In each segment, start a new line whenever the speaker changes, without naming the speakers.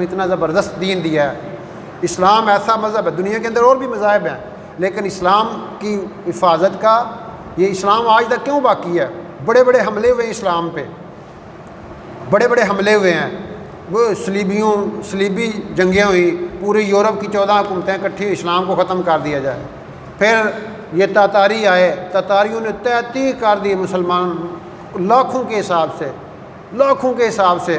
اتنا زبردست دین دیا ہے۔ اسلام ایسا مذہب ہے، دنیا کے اندر اور بھی مذاہب ہیں، لیکن اسلام کی حفاظت کا یہ اسلام آج تک کیوں باقی ہے؟ بڑے بڑے حملے ہوئے ہیں اسلام پہ، بڑے بڑے حملے ہوئے ہیں، وہ صلیبی جنگیں ہوئی، پوری یورپ کی 14 حکومتیں اکٹھی ہوئی اسلام کو ختم کر دیا جائے۔ پھر یہ تاتاری آئے، تاتاریوں نے تحقیق کر دی مسلمان لاکھوں کے حساب سے۔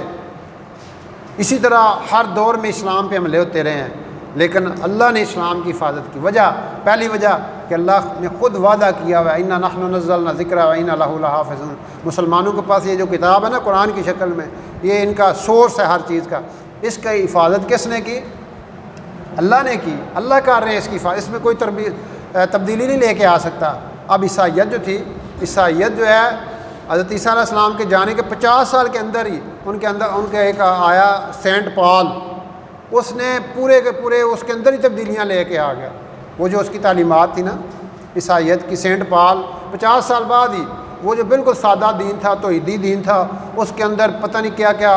اسی طرح ہر دور میں اسلام پہ حملے ہوتے رہے ہیں، لیکن اللہ نے اسلام کی حفاظت کی وجہ، پہلی وجہ کہ اللہ نے خود وعدہ کیا ہوا ہے اِنَّا نَحْنُ نَزَّلْنَا الذِّكْرَ وَإِنَّا لَهُ لَحَافِظُونَ۔ مسلمانوں کے پاس یہ جو کتاب ہے نا قرآن کی شکل میں، یہ ان کا سورس ہے ہر چیز کا، اس کی حفاظت کس نے کی؟ اللہ نے کی، اللہ کر رہے ہیں اس کی حفاظت، اس میں کوئی تبدیلی نہیں لے کے آ سکتا۔ اب عیسائیت جو تھی، عیسائیت جو ہے حضرت عیسیٰ علیہ السلام کے جانے کے 50 سال کے اندر ہی ان کے ایک آیا سینٹ پال، اس نے پورے کے پورے اس کے اندر ہی تبدیلیاں لے کے آ گیا۔ وہ جو اس کی تعلیمات تھی نا عیسائیت کی، سینٹ پال 50 سال بعد ہی وہ جو بالکل سادہ دین تھا، توحیدی دین تھا، اس کے اندر پتہ نہیں کیا کیا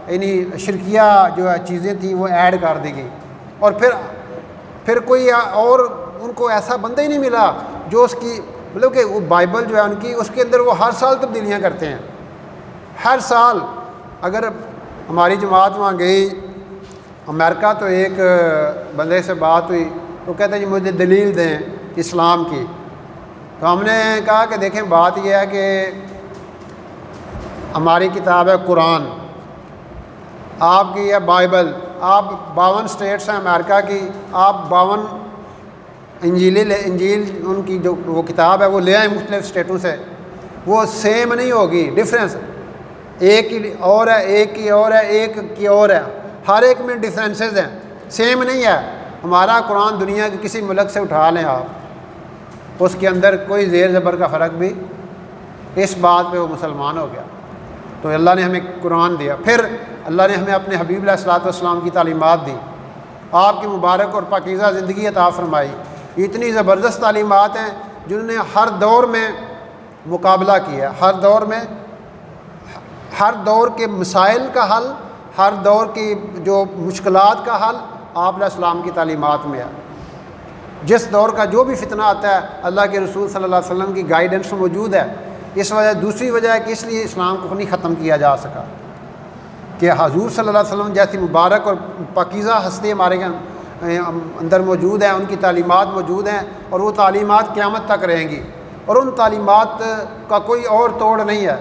یعنی شرکیہ جو ہے چیزیں تھیں وہ ایڈ کر دی گئی، اور پھر کوئی اور ان کو ایسا بندہ ہی نہیں ملا جو اس کی مطلب کہ وہ بائبل جو ہے ان کی، اس کے اندر وہ ہر سال تبدیلیاں کرتے ہیں، ہر سال۔ اگر ہماری جماعت وہاں گئی امریکہ، تو ایک بندے سے بات ہوئی، وہ کہتا ہے جی مجھے دلیل دیں اسلام کی۔ تو ہم نے کہا کہ دیکھیں بات یہ ہے کہ ہماری کتاب ہے قرآن، آپ کی ہے بائبل، آپ 52 اسٹیٹس ہیں امریکہ کی، آپ 52 انجیل ان کی جو وہ کتاب ہے وہ لے آئیں مختلف اسٹیٹوں سے، وہ سیم نہیں ہوگی، ڈفرینس ایک کی اور ہے، ایک کی اور ہے، ایک کی اور ہے، ہر ایک میں ڈفرینسز ہیں، سیم نہیں ہے۔ ہمارا قرآن دنیا کے کسی ملک سے اٹھا لیں آپ، اس کے اندر کوئی زیر زبر کا فرق بھی، اس بات پہ وہ مسلمان ہو گیا۔ تو اللہ نے ہمیں قرآن دیا، پھر اللہ نے ہمیں اپنے حبیب علیہ الصلوۃ والسلام کی تعلیمات دی، آپ کی مبارک اور پاکیزہ زندگی عطا فرمائی۔ اتنی زبردست تعلیمات ہیں جنہوں نے ہر دور میں مقابلہ کیا ہے، ہر دور کے مسائل کا حل، ہر دور کی جو مشکلات کا حل آپ علیہ السلام کی تعلیمات میں ہے۔ جس دور کا جو بھی فتنہ آتا ہے اللہ کے رسول صلی اللہ علیہ وسلم کی گائیڈنس موجود ہے۔ اس وجہ دوسری وجہ ہے کہ اس لیے اسلام کو نہیں ختم کیا جا سکا کہ حضور صلی اللہ علیہ وسلم جیسی مبارک اور پاکیزہ ہستی ہمارے اندر موجود ہیں، ان کی تعلیمات موجود ہیں، اور وہ تعلیمات قیامت تک رہیں گی، اور ان تعلیمات کا کوئی اور توڑ نہیں ہے۔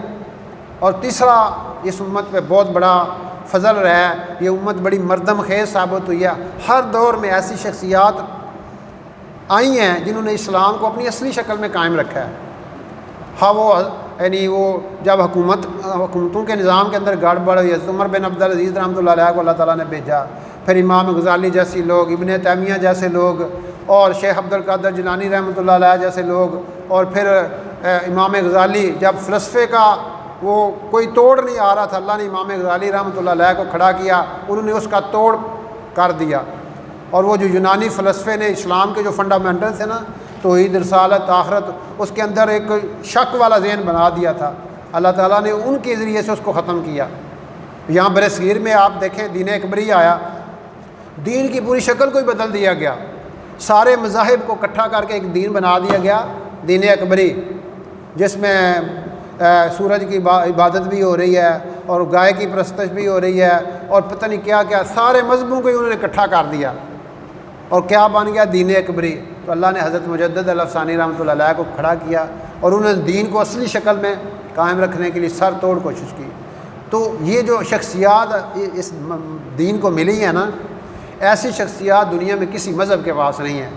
اور تیسرا، اس امت پہ بہت بڑا فضل رہا ہے، یہ امت بڑی مردم خیز ثابت ہوئی ہے۔ ہر دور میں ایسی شخصیات آئی ہیں جنہوں نے اسلام کو اپنی اصلی شکل میں قائم رکھا ہے۔ ہاں وہ یعنی وہ جب حکومتوں کے نظام کے اندر گڑبڑ ہوئی، عمر بن عبدالعزیز رحمۃ اللہ علیہ کو اللہ تعالیٰ نے بھیجا، پھر امام غزالی جیسی لوگ، ابن تیمیہ جیسے لوگ، اور شیخ عبد القادر جیلانی رحمۃ اللہ علیہ جیسے لوگ، اور پھر امام غزالی جب فلسفے کا وہ کوئی توڑ نہیں آ رہا تھا، اللہ نے امام غزالی رحمۃ اللہ علیہ کو کھڑا کیا، انہوں نے اس کا توڑ کر دیا۔ اور وہ جو یونانی فلسفے نے اسلام کے جو فنڈامنٹلس ہیں نا، توحید، رسالت، آخرت، اس کے اندر ایک شک والا ذہن بنا دیا تھا، اللہ تعالیٰ نے ان کے ذریعے سے اس کو ختم کیا۔ یہاں برصغیر میں آپ دیکھیں دین اکبری آیا، دین کی پوری شکل کو ہی بدل دیا گیا، سارے مذاہب کو اکٹھا کر کے ایک دین بنا دیا گیا، دین اکبری، جس میں سورج کی عبادت بھی ہو رہی ہے، اور گائے کی پرستش بھی ہو رہی ہے، اور پتہ نہیں کیا کیا، سارے مذہبوں کو ہی انہوں نے اکٹھا کر دیا، اور کیا بن گیا؟ دین اکبری۔ تو اللہ نے حضرت مجدد الافسانی رحمۃ اللہ علیہ کو کھڑا کیا، اور انہوں نے دین کو اصلی شکل میں قائم رکھنے کے لیے سر توڑ کوشش کی۔ تو یہ جو شخصیات اس دین کو ملی ہے نا، ایسی شخصیات دنیا میں کسی مذہب کے پاس نہیں ہیں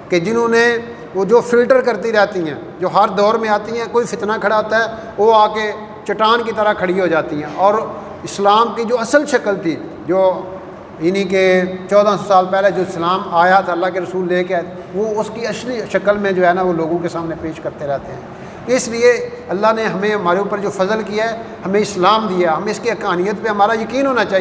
کہ جنہوں نے وہ جو فلٹر کرتی رہتی ہیں، جو ہر دور میں آتی ہیں، کوئی فتنہ کھڑا ہوتا ہے وہ آ کے چٹان کی طرح کھڑی ہو جاتی ہیں، اور اسلام کی جو اصل شکل تھی، جو انہی کے 1400 سال پہلے جو اسلام آیا تھا، اللہ کے رسول لے کے آئے، وہ اس کی اصلی شکل میں جو ہے نا وہ لوگوں کے سامنے پیش کرتے رہتے ہیں۔ اس لیے اللہ نے ہمارے اوپر جو فضل کیا ہے، ہمیں اسلام دیا، ہمیں اس کی حقانیت پہ ہمارا یقین ہونا چاہیے۔